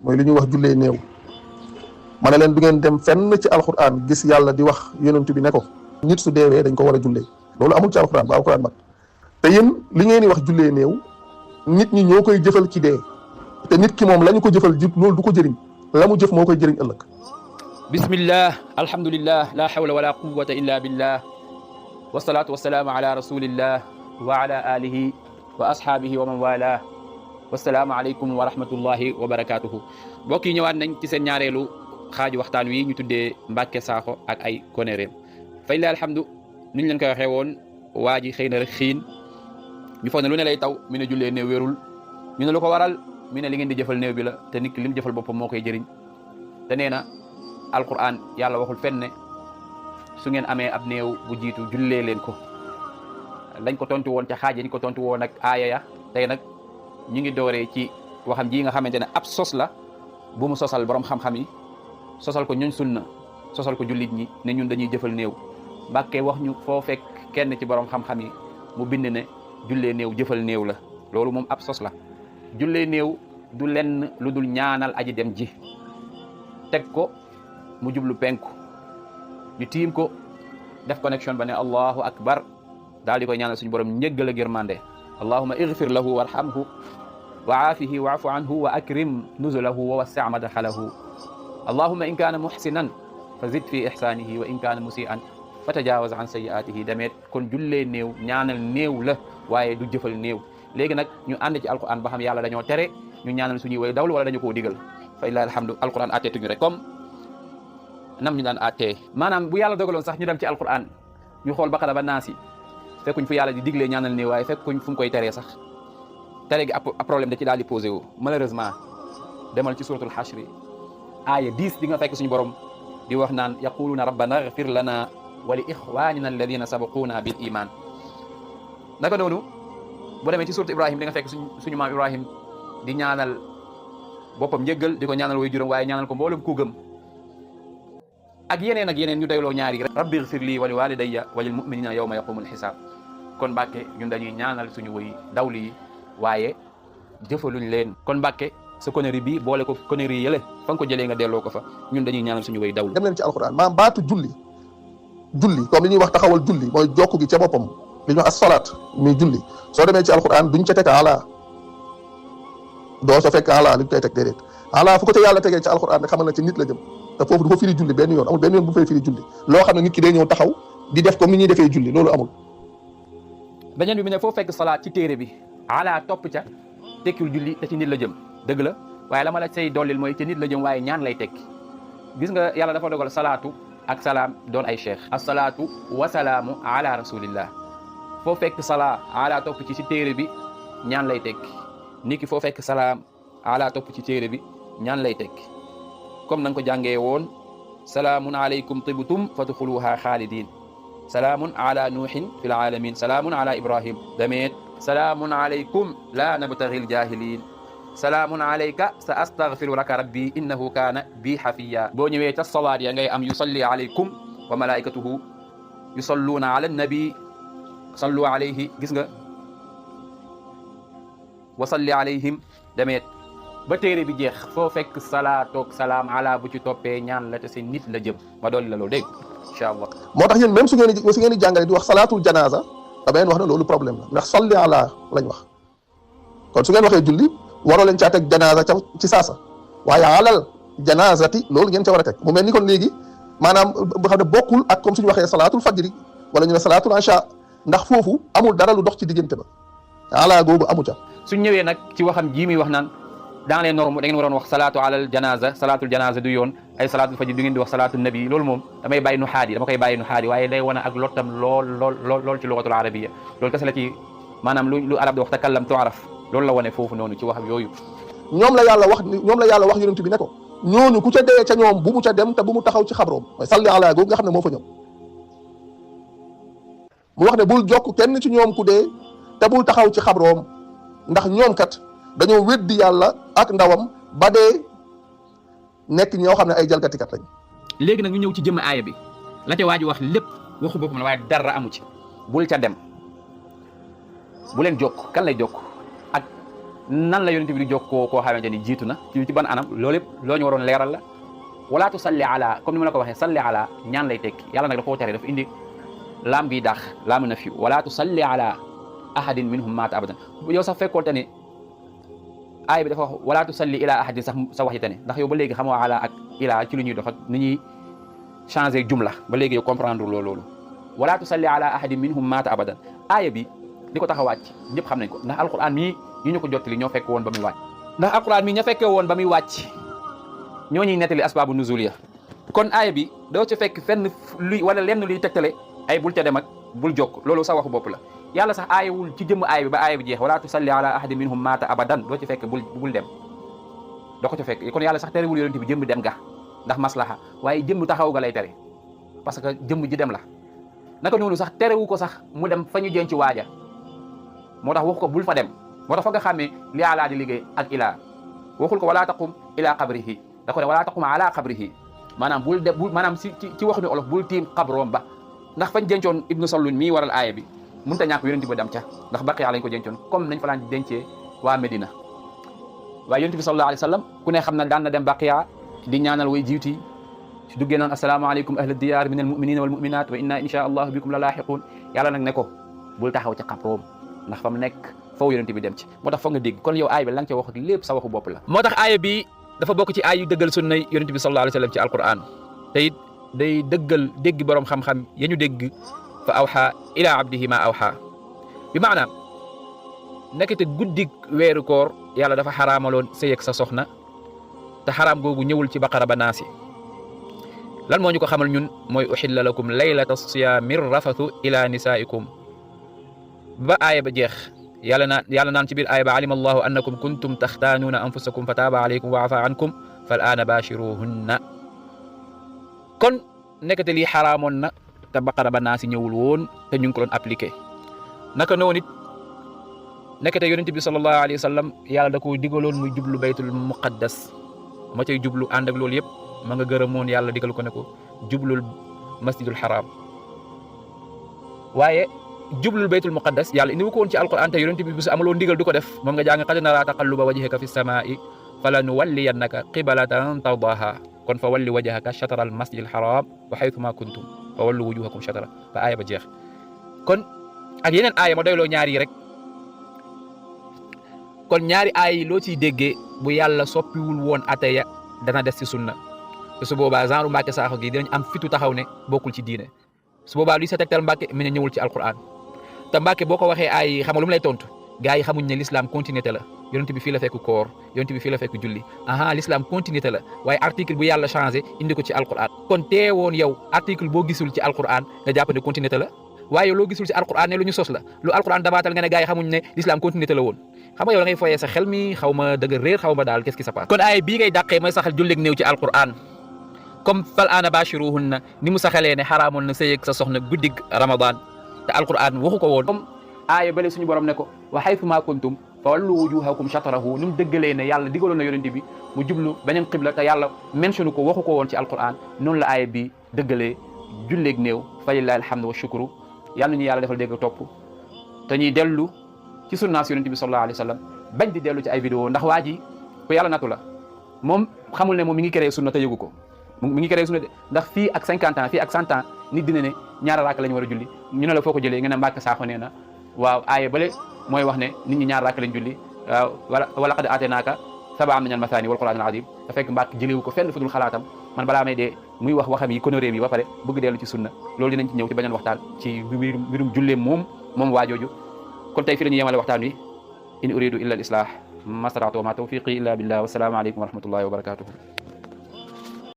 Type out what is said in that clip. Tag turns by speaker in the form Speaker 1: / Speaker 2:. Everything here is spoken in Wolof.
Speaker 1: mooy li ñuy wax jullee néew. ma ne leen du ngeen dem fenn ci alxuraan gis yàlla di wax yonent bi ne ko nit su deewee dañ ko war a jullee loolu amul ci alxuraan ba alxuraan mat te yéen li ngeen di wax jullee néew nit ñi ñoo koy jëfal ci dee te nit ki moom la ñu ko jëfal ji loolu du ko jëriñ la mu jëf moo koy jëriñ ëllëg.
Speaker 2: bismillah alhamdulillah la hawla wala quwwata illa billah wasalaatu wasalaamu ala rasulillah wa ala alihi wa ashaabihi wa man wala wasalaamu aleykum wa rahmatullahi wa barakatuhu. mbokk yi ñëwaat nañ ci seen ñaareelu xaaju waxtaan wi ñu tuddee Mbacke Sakho ak ay konéréem fay la alhamdu niñ leen koy waxee woon waa ji xëy na rek xiin ñu foog ne lu ne lay taw mi ne jullee néew wérul ñu ne lu ko waral mi ne li ngeen di jëfal néew bi la te nit ki li mu jëfal boppam moo koy jëriñ te nee na alquran yàlla waxul fenn ne su ngeen amee ab néew bu jiitu jullee leen ko lañ ko tontu woon ca xaaj yi ñu ko tontu woon ak aaya ya tey nag ñu ngi dooree ci waxam ji nga xamante ne ab sos la bu mu sosal borom xam-xam yi sosal ko ñun sunna sosal ko jullit ñi ne ñun dañuy jëfal néew Mbàkke wax ñu foo fekk kenn ci borom xam-xam yi mu bind ne jullee néew jëfal néew la loolu moom ab sos la jullee néew du lenn lu dul ñaanal aji dem ji teg ko mu jublu penku ñu tiim ko def connexion ba ne allahu akbar daal di koy ñaanal suñu borom njëggal ak yërmande allahumma ighfir lahu warhamhu wa aafihi wa'fu anhu wa akrim nuzulahu wa wasi' madkhalahu allahumma in kaana muhsinan fa zid fi ihsanihi wa in kaana musian fa tajawaz an sayyi'atihi demeet kon jullee néew ñaanal néew la waaye du jëfal néew léegi nag ñu ànd ci alquran ba xam yàlla dañoo tere ñu ñaanal suñuy way dawlu wala dañu koo digal fa illahi alhamdu alquran atteetuñu rek comme nam ñu daan attee maanaam bu yàlla dogaloon sax ñu dem ci alquran ñu xool baqara ba naasi fekkuñ fu yàlla di diglee ñaanal néew waaye fekkuñ fu mu koy teree sax tere gi ab problème da ci daal di posé wu malheureusement demal ci suratul hashri aaya 10 di nga fekk suñu borom di wax naan yaquluna rabbana ighfir lana wa li ikhwanina alladhina sabaquna bil iman naka noonu boo demee ci surat ibrahim di nga fekk suñu maam ibrahim di ñaanal boppam njëggal di ko ñaanal way juróom waaye ñaanal ko mboolem ku gëm ak yeneen ñu doyloo ñaari rek rabbi ighfir li wa li walidayya wa lil mu'minina yawma yaqumul hisab kon Mbàkke ñun dañuy ñaanal suñu way dawli yi waaye jëfaluñ leen kon Mbàkke sa connerie bi boole ko connerie yële fa nga ko jëlee nga delloo ko fa ñun dañuy ñaanal suñu way dawli
Speaker 1: dem leen ci alquran maanaam baatu julli comme li ñuy wax taxawal julli mooy jokk gi ca boppam li ñuy wax as-salaat muy julli soo demee ci alquran duñ ca teg ala doo sa fekk ala li ñu koy teg déedéet ala fu ko ca yàlla tegee ci alquran rek xamal na ci nit la jëm te foofu du fa firi julli benn yoon amul benn yoon bu fay firi julli loo xam ne nit ki day ñëw taxaw di def comme ni ñuy defee julli loolu amul.
Speaker 2: beneen bi mu ne foo fekk salaat ci téere bi ala topp ca tekkil julli te ci nit la jëm dëgg la waaye la ma la say dollil mooy ci nit la jëm waaye ñaan lay tekki gis nga yàlla dafa dogal salaatu ak salaam doon ay cheikh asalaatu wasalaamu ala rasulillah foo fekk salaa ala topp ci téere bi ñaan lay tekki nit ki foo fekk salaam ala topp ci téere bi ñaan lay tekki comme na nga ko jàngee woon salaamun alaykum tibtum fadxuluha xaalidin salaamun ala nuuhin fi lalamin salaamun ala ibrahim dameet salaamun alaykum la nabtaghi ljahilin salaamun alayka sa astaghfiru laka rabbi innahu kaana bi hafiya boo ñëwee ca salaat ya ngay am yusalli alaykum wa malaikatuhu yusalluuna ala nabi sallu alayhi gis nga wa salli alayhim demeet ba téere bi jeex foo fekk salaatoog salaam ala bu ci toppee ñaan la te si nit la jëm ma doon la loolu dégg incha allah
Speaker 1: moo tax yéen même su ngeen di jàngale di wax salaatul janaza damay wax ne loolu problème la ndax salli ala lañ wax kon su ngeen waxee julli waroo leen caa teg janaza ca ci saasa waaye alal janazati loolu ngeen ca war a teg mu mel ni kon léegi maanaam bu xam ne bokkul ak comme suñu waxee salaatul fajri wala ñu ne salaatul isha ndax foofu amul dara lu dox ci diggante ba ala googu amu ca.
Speaker 2: suñ ñëwee nag ci waxam ji muy wax naan dans les normes da ngeen waroon wax salaatu alal janaza salaatul janaza du yoon ay salaatul fajri du ngeen di wax salaatul nabi loolu moom damay bàyyi nu xaadi dama koy bàyyi nu xaadi waaye day wane ak lottam lool ci lugatul arabiyya loolu kese la ci maanaam lu arab di wax takallam tu'raf loolu la wane foofu noonu ci waxam yooyu
Speaker 1: ñoom la yàlla wax yonent bi ne ko ñooñu ku ca dee ca ñoom bu mu ca dem te bu mu taxaw ci xabroom mooy salli ala googu nga xam ne moo fa ñëw mu wax ne bul jokk kenn ci ñoom ku dee te bul taxaw ci xabroom ndax ñoom kat dañoo weddi yàlla ak ndawam ba dee nekk ñoo xam ne ay jalgatikat lañ.
Speaker 2: léegi nag ñu ñëw ci jëmm aaya bi la ca waa ji wax lépp waxu boppam la waaye dara amu ci bul ca dem bu leen jokk kan lay jokk ak nan la yonent bi di jokkoo koo xamante ni jiitu na ci ban anam loolu yëpp loo ñu waroon leeral la. wala tusalli ala comme ni ma la ko waxee salli ala ñaan lay tekki yàlla nag dafa ko tere dafa indi laam bi dax laamu na fi wala tusalli ala ahadin minhum maata abadan yow sax fekkoon te ne aay bi dafa wax wala tusalli ila ahadin sax sa wax yi tane ndax yow ba léegi xamoo ala ak ila ci lu ñuy dox ak ni ñuy changer jumla ba léegi yow comprendre loolu wala tusalli ala ahadin minhum maata abadan aaya bi li ko tax a wàcc ñëpp xam nañ ko ndax alquran mii ñu ko jottali ñoo fekk woon ba muy wàcc ndax alquran mii ña fekkee woon ba muy wàcc ñoo ñuy nettali asbaabu nuzul ya kon aaya bi doo ci fekk fenn luy wala lenn luy tegtale ay bul ca dem ak bul jokk loolu sa waxu bopp la yàlla sax aayawul ci jëmm aaya bi ba aaya bi jeex wala tusalli ala ahadin minhum maata abadan doo ci fekk bul dem doo ko ci fekk kon yàlla sax terewul yonent bi jëmm dem ga ndax maslaha waaye jëmm taxaw ga lay tere parce que jëmm ji dem la naka noonu sax terewu ko sax mu dem fa ñu denc waaja moo tax wax ko bul fa dem moo tax fa nga xàmmee li ala di liggéey ak ilaa waxul ko wala taqum ila qabrihi da ko ne wala taqum ala qabrihi maanaam bul de bul maanaam ci wax ni olof bul tiim xabroom ba ndax fañ dencoon ibnu Sallun mii waral aaya bi mënut a ñàkk yonent bi dem ca ndax baqiya lañ ko dencoon comme nañ fa laan dencee waa Medina waaye yonent bi sallallahu alayhi wa sallam ku ne xam na daan na dem baqiya di ñaanal way jiiti su duggee noon asalaamaaleykum ahla diyaar min al muminina wal muminat wa inna insha allahu bikum la laaxiquun yàlla nag ne ko bul taxaw ca xabroom ndax fa mu nekk foofu yonent bi dem ci moo tax foog nga dégg kon yow aaya bi la nga ca wax ak lépp sa waxu bopp la moo tax aaya bi dafa bokk ci aay yu dëggal sunna yonent bi sallallahu alayhi wa sallam ci alquran te it day dëggal dégg borom xam-xam ya ñu dégg fa awxa ila abdihi ma awxa bi maanaam nekkete guddig weeru koor yàlla dafa xaraamaloon sëy ak sa soxna te xaraam googu ñëwul ci baqara ba naasi lan moo ñu ko xamal ñun mooy uxilla lakum laylata siyaami rafathu ila nisaikum ba aaya ba jeex yàlla naan ci biir aaya ba alima allahu annakum kuntum taxtaanuuna anfusakum fa taaba alaykum wa afa ankum fal aana bashiruhunna kon nekkate lii xaraamoon na te baqara ba naasi ñëwul woon te ñu ngi ko doon appliqué naka noonu it nekkate yonent bi sallallahu alayhi wa sallam yàlla da ko digaloon muy jublu baytul muqaddas ma cay jublu ànd ak loolu yëpp ma nga gërëmoon yàlla digal ko ne ko jublul masjidul haram waaye jublul baytul muqaddas yàlla indi ko woon ci alquran te yonent bi bu amaloon ndigal du ko def moom nga jàng qad naraa taqalluba wajhika fi samaa'i falanuwalliyannaka qiblatan tardaha kon fa walli wajhaka shatral masjidil haram wa haythuma kuntum fa wallu wujuhakum shatra ba aaya ba jeex kon ak yeneen aaya ma doyloo ñaar yi rek kon ñaari aaya yi loo ciy déggee bu yàlla soppiwul woon ataya dana des ci sunna te su boobaa genre Mbàkke Saaxo gi dinañ am fitu taxaw ne bokkul ci diine su boobaa luy sa tegtal Mbàkke mi ne ñëwul ci alquran te Mbàkke boo ko waxee ay xam nga lu mu lay tontu gars yi xamuñ ne l'islam continuité la yonent bi fii la fekk koor yonent bi fii la fekk julli aha l'islam continuité la waaye article bu yàlla changé indi ko ci alquran kon teewoon yow article boo gisul ci alquran nga jàpp ne continuité la waaye loo gisul ci alquran ne lu ñu sos la lu alquran dabaatal nga ne gars yi xamuñ ne l'islam continuité la woon xam nga yow da ngay foyee sa xel mi xaw ma dëgg réer xaw ma daal qu'est-ce qui se passe kon aaya bii ngay dàqee mooy saxal julleeg néew ci alquran comme fal aana bashiruhunna ni mu saxalee ne xaraamoon na sëy ak sa soxna guddig ramadan te alquran waxu ko woon comme aaya bale suñu borom ne ko wa haythuma kuntum fa wallu wujuhakum shatrahu ni mu dëggalee ne yàlla digaloon na yonent bi mu jublu beneen qibla te yàlla mentionné ko waxu ko woon ci alquran noonu la aaya bi dëggalee julleeg néew fa lillahi alhamdu wa shukru yàlla ñu yàlla defal dégg topp te ñuy dellu ci sunnaas yonent bi sallallahu alayhi wa sallam bañ di dellu ci ay vidéo ndax waa ji ku yàlla natu la moom xamul ne moom mi ngi créé sunna te yëgu ko mi ngi créé sunna de ndax fii ak 50 ans fii ak 100 ans nit dina ne ñaara raaka la ñu war a julli ñu ne la foo ko jëlee nga ne Mbàkke Saaxo nee na waaw aaya bale mooy wax ne nit ñi ñaara raaka lañ julli waaw wala qad aataynaaka sab'an minal masaani wal qur'aanil aziim te fekk Mbàkke jëlewu ko fenn fu dul xalaatam man balaa may dee muy wax waxam yi konoréem yi ba pare bëgg dellu ci sunna loolu dinañ ci ñëw ci beneen waxtaan ci mbirum julleem moom waajooju kon tey fii la ñu yemale waxtaan wi in uridu illa al islah ma stata'tu wa ma tawfiqi illa billah wa salaamu alaykum wa rahmatullahi wa barakatuh